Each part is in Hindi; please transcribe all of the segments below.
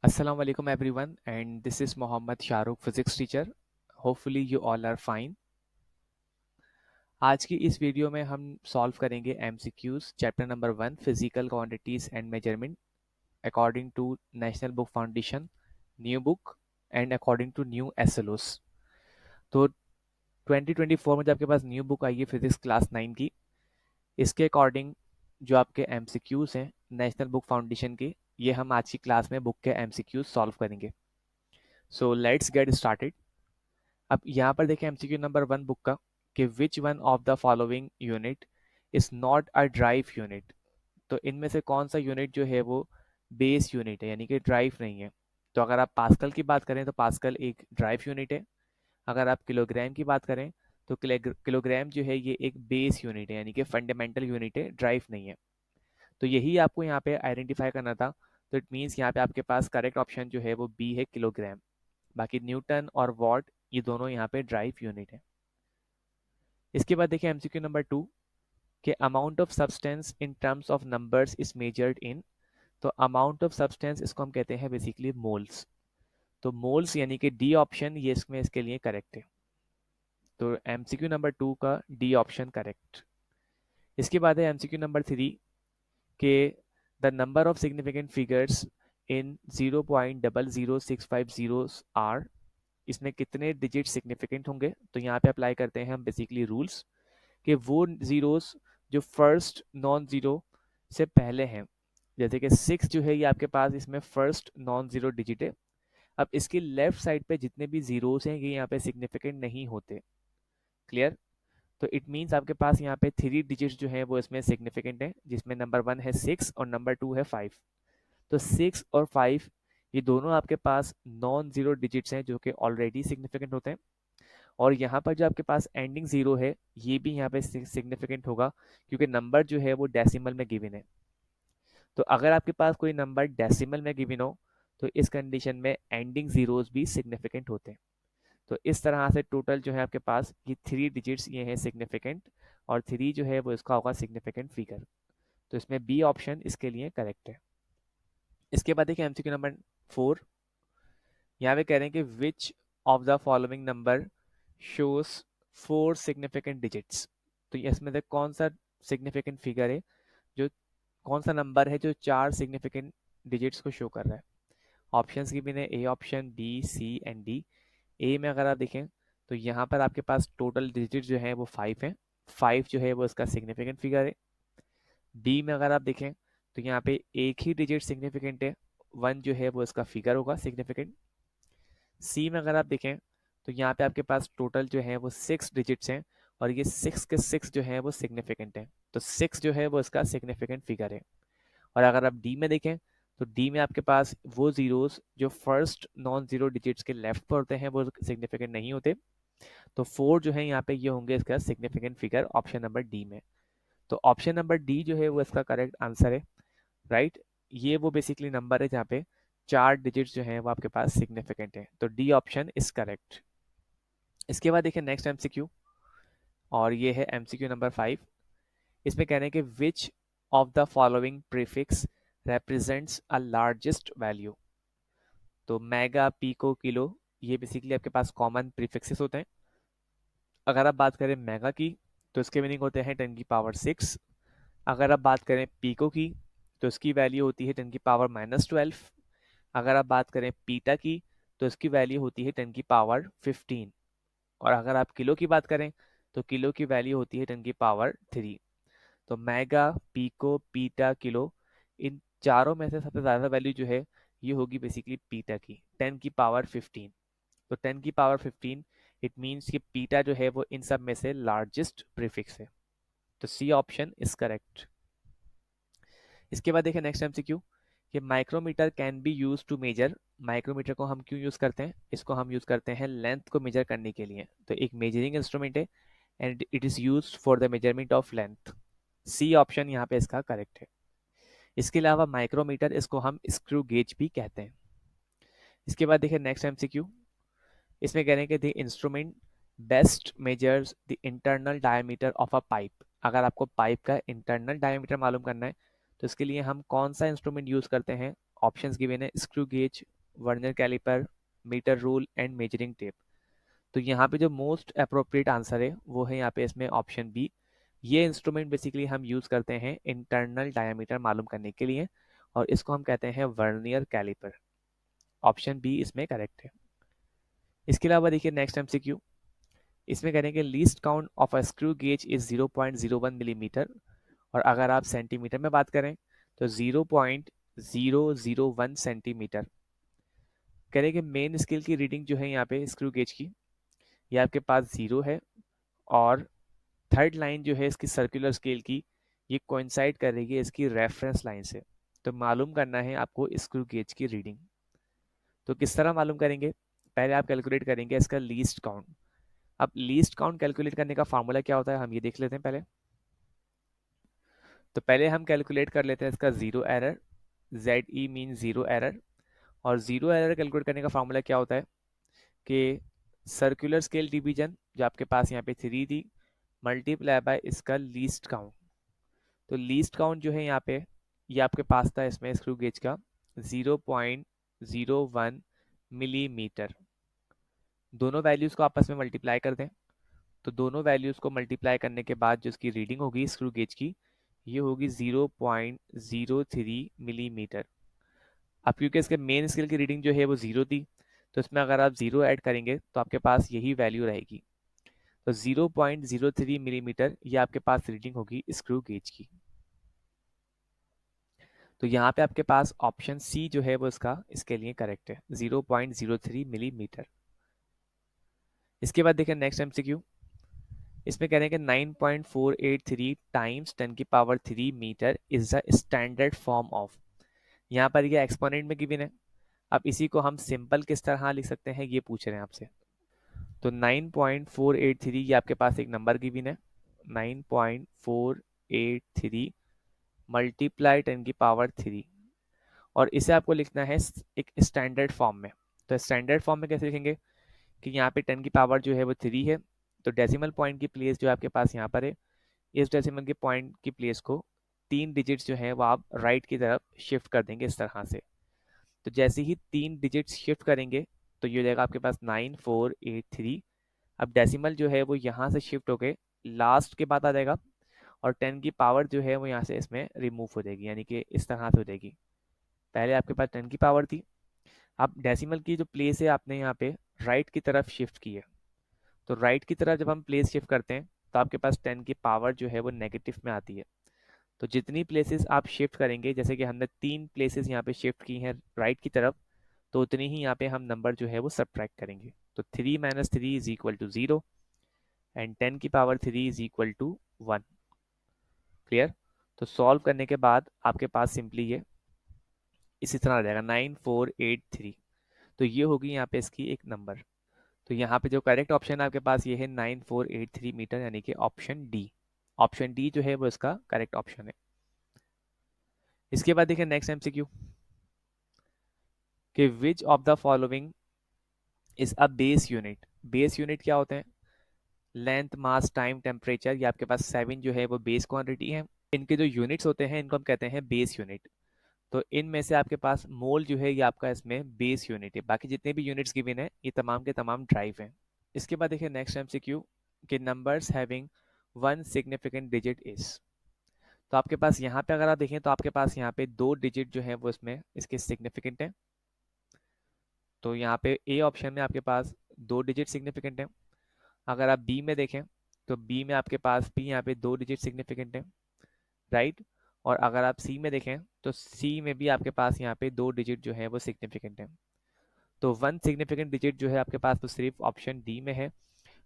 Assalamu alaikum everyone, and this is Mohammad Shahrukh, physics teacher. Hopefully you all are fine. आज की इस वीडियो में हम सॉल्व करेंगे MCQs chapter number 1 physical quantities and measurement according to national book foundation new book and according to new SLOs। तो 2024 में जो आपके पास न्यू बुक आई है फिजिक्स क्लास 9 की, इसके अकॉर्डिंग जो आपके MCQs हैं नेशनल बुक फाउंडेशन के, ये हम आज की क्लास में बुक के MCQs सॉल्व करेंगे। So let's get started. अब यहाँ पर देखें एमसीक्यू नंबर 1 बुक का कि which one of the following unit is not a drive unit. तो इनमें से कौन सा यूनिट जो है वो बेस यूनिट है, यानी कि ड्राइव नहीं है। तो अगर आप पास्कल की बात करें तो पास्कल एक ड्राइव यूनिट है। अगर आप किलोग्राम की बात करें तो किलोग्राम जो है ये एक बेस यूनिट है, यानी कि फंडामेंटल यूनिट है, ड्राइव नहीं है। तो यही आपको यहाँ पे आइडेंटिफाई करना था। तो इट मीन्स यहाँ पे आपके पास करेक्ट ऑप्शन जो है वो बी है, किलोग्राम। बाकी न्यूटन और वॉट ये दोनों यहाँ पे ड्राइव यूनिट है। इसके बाद देखिए एमसीक्यू नंबर 2 के amount of substance in terms of numbers is measured in. तो अमाउंट ऑफ सब्सटेंस इसको हम कहते हैं बेसिकली मोल्स। तो मोल्स यानी कि डी ऑप्शन ये इसमें इसके लिए करेक्ट है। तो एमसीक्यू नंबर 2 का डी ऑप्शन करेक्ट। इसके बाद है एमसीक्यू नंबर 3 के the number of significant figures in 0.00650 are. इसमें कितने डिजिट सिग्निफिकेंट होंगे। तो यहाँ पे अप्लाई करते हैं हम बेसिकली रूल्स कि वो जीरोस जो फर्स्ट नॉन जीरो से पहले हैं, जैसे कि 6 जो है ये आपके पास इसमें फर्स्ट नॉन जीरो डिजिट है। अब इसकी लेफ्ट साइड पे जितने भी जीरोस हैं ये यहाँ पे सिग्निफिकेंट नहीं होते। क्लियर। तो इट मीन्स आपके पास यहाँ पे 3 डिजिट्स जो है वो इसमें सिग्निफिकेंट है, जिसमें नंबर 1 है 6 और नंबर 2 है 5। तो 6 और 5 ये दोनों आपके पास नॉन जीरो डिजिट्स हैं जो कि ऑलरेडी सिग्निफिकेंट होते हैं। और यहाँ पर जो आपके पास एंडिंग जीरो है ये भी यहाँ पे सिग्निफिकेंट होगा, क्योंकि नंबर जो है वो डेसिमल में गिवन है। तो अगर आपके पास कोई नंबर डेसिमल में गिवन हो तो इस कंडीशन में एंडिंग जीरोस भी सिग्निफिकेंट होते हैं। तो इस तरह से टोटल जो है आपके पास ये 3 डिजिट्स ये है सिग्निफिकेंट, और 3 जो है वो इसका होगा सिग्निफिकेंट फिगर। तो इसमें बी ऑप्शन इसके लिए करेक्ट है। इसके बाद देखिए एमसीक्यू नंबर 4। यहाँ पे कह रहे हैं कि which of the following number shows 4 significant digits. तो इसमें से कौन सा सिग्निफिकेंट फिगर है, जो कौन सा नंबर है जो 4 सिग्निफिकेंट डिजिट्स को शो कर रहा है। ऑप्शंस की भी ने A option, B, C and D. A में अगर आप देखें तो यहाँ पर आपके पास टोटल डिजिट जो है वो 5 है। 5 जो है वो इसका सिग्निफिकेंट फिगर है। बी में अगर आप देखें तो यहाँ पे एक ही डिजिट सिग्निफिकेंट है, 1 जो है वो इसका फिगर होगा सिग्निफिकेंट। सी में अगर आप देखें तो यहाँ पे आपके पास टोटल जो है वो 6 डिजिट्स हैं, और ये 6 के 6 जो है वो सिग्निफिकेंट है। तो 6 जो है वो इसका सिग्निफिकेंट फिगर है। और अगर आप डी में देखें तो डी में आपके पास वो जीरोस जो फर्स्ट नॉन जीरो डिजिट्स के लेफ्ट पर होते हैं वो सिग्निफिकेंट नहीं होते। तो 4 जो है यहाँ पे ये होंगे इसका significant figure option number D में। तो ऑप्शन नंबर डी जो है वो इसका करेक्ट आंसर है। राइट। ये वो बेसिकली नंबर है जहाँ पे 4 डिजिट्स जो है वो आपके पास सिग्निफिकेंट है। तो डी ऑप्शन इज करेक्ट। इसके बाद देखिए नेक्स्ट एमसीक्यू, और ये है एमसीक्यू नंबर 5। इसमें कह रहे हैं कि which of the following prefix represents a largest value। तो मेगा, पीको, किलो ये बेसिकली आपके पास कॉमन प्रीफिक्सेस होते हैं। अगर आप बात करें मेगा की तो इसके मीनिंग होते हैं 10⁻⁶। अगर आप बात करें पीको की तो इसकी वैल्यू होती है 10⁻⁻12। अगर आप बात करें पीटा की तो इसकी वैल्यू होती है 10⁻15। और अगर आप किलो की बात करें तो किलो की वैल्यू होती है 10⁻3। तो मेगा, पीको, पीटा, किलो इन चारों में से सबसे ज़्यादा वैल्यू जो है ये होगी बेसिकली पीटा की 10⁻15। तो 10⁻15 इट मीन्स कि पीटा जो है वो इन सब में से लार्जेस्ट प्रीफिक्स है। तो सी ऑप्शन इज करेक्ट। इसके बाद देखिए नेक्स्ट एमसीक्यू कि micrometer can be use to measure. Micrometer को हम क्यों यूज करते हैं, इसको हम यूज करते हैं लेंथ को मेजर करने के लिए। तो एक मेजरिंग इंस्ट्रूमेंट है and it is use for the measurement of length. C option यहाँ पे इसका करेक्ट है। इसके अलावा माइक्रोमीटर इसको हम स्क्रू गेज भी कहते हैं। इसके बाद देखिए नेक्स्ट एमसीक्यू। इसमें कह रहे हैं कि the instrument best measures the internal diameter of a pipe. अगर आपको पाइप का इंटरनल डायमीटर मालूम करना है तो इसके लिए हम कौन सा इंस्ट्रूमेंट यूज करते हैं। ऑप्शंस गिवन है screw gauge, vernier caliper, metre rule and measuring tape. तो यहाँ पे जो मोस्ट अप्रोप्रिएट आंसर है वो है यहाँ पे इसमें ऑप्शन बी। ये इंस्ट्रूमेंट बेसिकली हम यूज करते हैं इंटरनल डायमीटर मालूम करने के लिए और इसको हम कहते हैं वर्नियर कैलिपर। ऑप्शन बी इसमें करेक्ट है। इसके अलावा देखिए नेक्स्ट एमसीक्यू, इसमें करेंगे least count of a screw gauge is 0.01 millimetre और अगर आप सेंटीमीटर में बात करें तो 0.001 सेंटीमीटर। करेंगे मेन स्केल की रीडिंग जो है यहाँ पे स्क्रू गेज की, ये आपके पास 0 है और थर्ड लाइन जो है इसकी सर्कुलर स्केल की ये कोइंसाइड करेगी इसकी रेफरेंस लाइन से। तो मालूम करना है आपको स्क्रू गेज की रीडिंग। तो किस तरह मालूम करेंगे, पहले आप कैलकुलेट करेंगे इसका लीस्ट काउंट। अब लीस्ट काउंट कैलकुलेट करने का फार्मूला क्या होता है हम ये देख लेते हैं पहले। तो पहले हम कैलकुलेट कर लेते हैं इसका zero error, ZE mean zero error. और जीरो एरर कैलकुलेट करने का फार्मूला क्या होता है कि सर्कुलर स्केल डिवीजन जो आपके पास यहाँ पे 3 थी मल्टीप्लाई बाय इसका लीस्ट काउंट। तो लीस्ट काउंट जो है यहाँ पे ये आपके पास था इसमें स्क्रू गेज का 0.01 मिलीमीटर। दोनों वैल्यूज को आपस में मल्टीप्लाई कर दें तो दोनों वैल्यूज को मल्टीप्लाई करने के बाद जो इसकी रीडिंग होगी स्क्रू गेज की ये होगी 0.03 मिलीमीटर। अब क्योंकि इसके मेन स्केल की रीडिंग जो है वो 0 थी तो इसमें अगर आप 0 ऐड करेंगे तो आपके पास यही वैल्यू रहेगी। तो 0.03 मिलीमीटर ये आपके पास रीडिंग होगी स्क्रू गेज की। तो यहाँ पे आपके पास ऑप्शन सी जो है वो इसका इसके लिए करेक्ट है 0.03 मिलीमीटर। इसके बाद देखिए नेक्स्ट एमसीक्यू, इसमें कह रहे हैं कि 9.483 टाइम्स 10 की power 3 metre is the standard form of. यहाँ पर ये एक्सपोनेंट में गिवन है। अब इसी को हम सिंपल किस तरह लिख सकते हैं ये पूछ रहे हैं आपसे। तो 9.483 ये आपके पास एक नंबर गिवन है, 9.483 मल्टीप्लाई 10 की पावर 3 और इसे आपको लिखना है एक स्टैंडर्ड फॉर्म में। तो स्टैंडर्ड फॉर्म में कैसे लिखेंगे कि यहाँ पे 10 की पावर जो है वो 3 है तो डेसिमल पॉइंट की प्लेस जो आपके पास यहाँ पर है इस डेसिमल के पॉइंट की प्लेस को 3 डिजिट्स जो है वो आप राइट की तरफ शिफ्ट कर देंगे इस तरह से। तो जैसे ही 3 डिजिट्स शिफ्ट करेंगे तो ये हो जाएगा आपके पास 9483। अब डेसिमल जो है वो यहाँ से शिफ्ट होके लास्ट के बाद आ जाएगा और 10 की पावर जो है वो यहाँ से इसमें रिमूव हो जाएगी यानी कि इस तरह से हो जाएगी। पहले आपके पास 10 की पावर थी, अब डेसिमल की जो प्लेस है आपने यहाँ पे राइट की तरफ शिफ्ट की है। तो राइट की तरफ जब हम प्लेस शिफ्ट करते हैं तो आपके पास 10 की पावर जो है वो नेगेटिव में आती है। तो जितनी प्लेसेस आप शिफ्ट करेंगे, जैसे कि हमने 3 प्लेसेस यहाँ पे शिफ्ट की हैं राइट की तरफ, तो उतनी ही यहाँ पे हम नंबर जो है वो सब्ट्रैक्ट करेंगे। तो 3 - 3 इज इक्वल टू 0 एंड 10 की power 3 is equal to 1। Clear. तो सॉल्व करने के बाद आपके पास सिंपली ये इसी तरह आ जाएगा 9483। तो ये होगी यहाँ पे इसकी एक नंबर। तो यहाँ पे जो करेक्ट ऑप्शन है आपके पास ये है 9483 मीटर यानी कि ऑप्शन डी। ऑप्शन डी जो है वो इसका करेक्ट ऑप्शन है। इसके बाद देखिए नेक्स्ट एमसीक्यू कि which of the following is a base unit. Base unit क्या होते हैं, लेंथ, मास, टाइम, टेम्परेचर। ये आपके पास 7 जो है वो बेस क्वांटिटी है। इनके जो यूनिट्स होते हैं इनको हम कहते हैं बेस यूनिट। तो इनमें से आपके पास मोल जो है ये आपका इसमें बेस यूनिट है, बाकी जितने भी यूनिट्स गिवन है ये तमाम के तमाम ड्राइव हैं। इसके बाद देखिए नेक्स्ट एमसीक्यू कि numbers having one significant digit is. तो आपके पास यहाँ पे अगर आप देखें तो आपके पास यहाँ पे 2 डिजिट जो है वो इसमें इसके सिग्निफिकेंट है। तो यहाँ पे ए ऑप्शन में आपके पास 2 डिजिट सिग्निफिकेंट है। अगर आप बी में देखें तो बी में आपके पास भी यहाँ पे 2 डिजिट सिग्निफिकेंट है, राइट। और अगर आप सी में देखें तो सी में भी आपके पास यहाँ पे 2 डिजिट जो है वो सिग्निफिकेंट है। तो वन सिग्निफिकेंट डिजिट जो है आपके पास तो सिर्फ ऑप्शन डी में है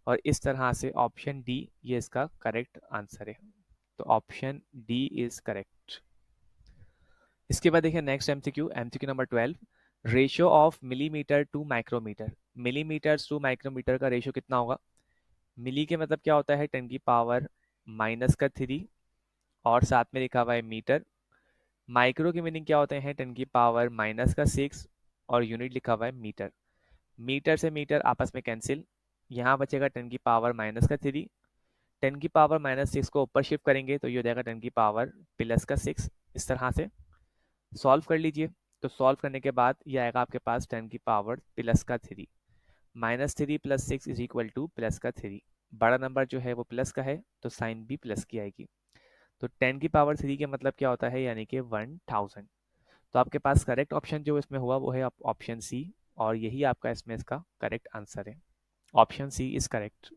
और इस तरह से ऑप्शन डी ये इसका करेक्ट आंसर है। तो ऑप्शन डी इज करेक्ट। इसके बाद देखिए next MCQ, MCQ number 12, ratio of millimetre to micrometre. Millimetre to micrometre का रेशियो कितना होगा। मिली के मतलब क्या होता है 10 की पावर -3 और साथ में लिखा हुआ है मीटर। माइक्रो की मीनिंग क्या होते हैं 10 की पावर -6 और यूनिट लिखा हुआ है मीटर। मीटर से मीटर आपस में कैंसिल, यहाँ बचेगा 10 की पावर -3। 10 की पावर -6 को ऊपर शिफ्ट करेंगे तो ये हो जाएगा 10 की पावर +6। इस तरह से सॉल्व कर लीजिए तो सॉल्व करने के बाद ये आएगा आपके पास 10 की पावर प्लस का 3, -3 + 6 इज इक्वल टू प्लस का 3। बड़ा नंबर जो है वो प्लस का है तो साइन भी प्लस की आएगी। तो 10 की पावर 3 का मतलब क्या होता है, यानी कि 1000। तो आपके पास करेक्ट ऑप्शन जो इसमें हुआ वो है ऑप्शन सी, और यही आपका इसमें इसका करेक्ट आंसर है। Option C is correct.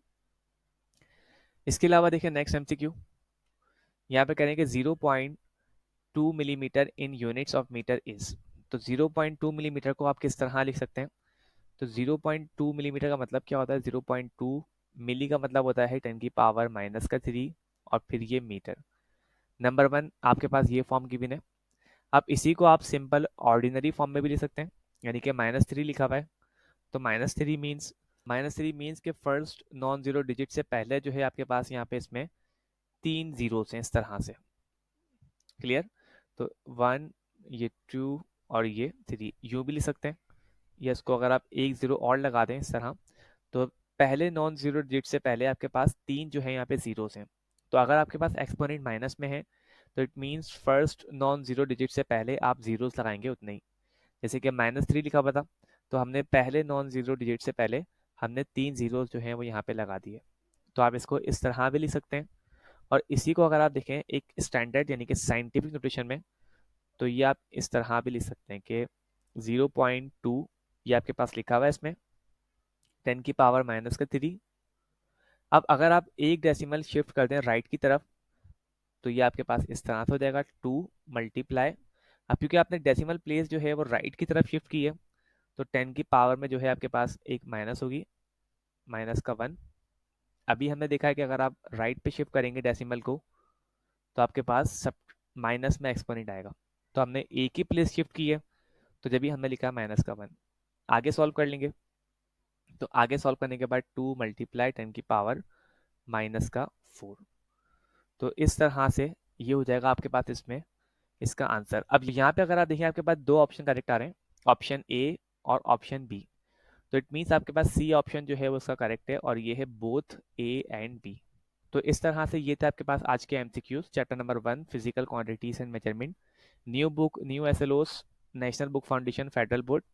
इसके अलावा देखिए नेक्स्ट एमसीक्यू, यहाँ पे करेंगे 0.2 millimetre in units of metre is. तो 0.2 मिलीमीटर को आप किस तरह लिख सकते हैं? तो 0.2 मिलीमीटर का मतलब क्या होता है? 0.2 मिली का मतलब होता है 10 की पावर माइनस का 3 और फिर ये मीटर। नंबर 1 आपके पास ये फॉर्म गिवन है। अब इसी को आप सिंपल ऑर्डिनरी फॉर्म में भी लिख सकते हैं, यानी कि -3 लिखा हुआ है तो -3 मीन्स के फर्स्ट नॉन जीरो डिजिट से पहले जो है आपके पास यहाँ पे इसमें 3 जीरोस हैं इस तरह से। क्लियर? तो 1, ये 2 और ये 3 यूं भी लिख सकते हैं, या इसको अगर आप एक जीरो और लगा दें इस तरह, तो पहले नॉन जीरो डिजिट से पहले आपके पास 3 जो है यहाँ पे जीरोस हैं। तो अगर आपके पास एक्सपोनेंट माइनस में है तो it means first non zero digit से पहले आप जीरोस लगाएंगे उतने ही। जैसे कि -3 लिखा हुआ था तो हमने पहले नॉन जीरो डिजिट से पहले हमने 3 जीरोस जो है वो यहाँ पे लगा दिए। तो आप इसको इस तरह भी लिख सकते हैं, और इसी को अगर आप देखें एक स्टैंडर्ड यानी कि साइंटिफिक नोटेशन में, तो ये आप इस तरह भी लिख सकते हैं कि 0.2 ये आपके पास लिखा हुआ है इसमें 10 की पावर माइनस का 3। अब अगर आप एक डेसिमल शिफ्ट कर दें राइट की तरफ तो ये आपके पास इस तरह से हो जाएगा 2 मल्टीप्लाई। अब क्योंकि आपने डेसिमल प्लेस जो है वो राइट की तरफ शिफ्ट की है तो 10 की पावर में जो है आपके पास एक माइनस होगी, माइनस का 1। अभी हमने देखा है कि अगर आप राइट पे शिफ्ट करेंगे डेसिमल को तो आपके पास सब माइनस में एक्सपोनेंट आएगा। तो हमने एक ही प्लेस शिफ्ट की है तो जब भी हमने लिखा -1। आगे सॉल्व कर लेंगे, तो आगे सॉल्व करने के बाद 2 मल्टीप्लाई 10 की पावर माइनस का 4। तो इस तरह से ये हो जाएगा आपके पास इसमें इसका आंसर। अब यहाँ पे अगर आप देखिए आपके पास दो ऑप्शन करेक्ट आ रहे हैं, ऑप्शन ए और ऑप्शन बी। तो इट मीन्स आपके पास सी ऑप्शन जो है वो उसका करेक्ट है, और ये है बोथ ए एंड बी। तो इस तरह से ये थे आपके पास आज के MCQs chapter number 1 physical quantities and measurement, new book new SLOs, national book foundation federal board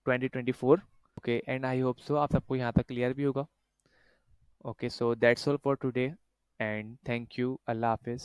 2024। Okay, and I hope so आप सबको यहाँ तक क्लियर भी होगा। Okay, so that's all for today and thank you, अल्लाह हाफिज़।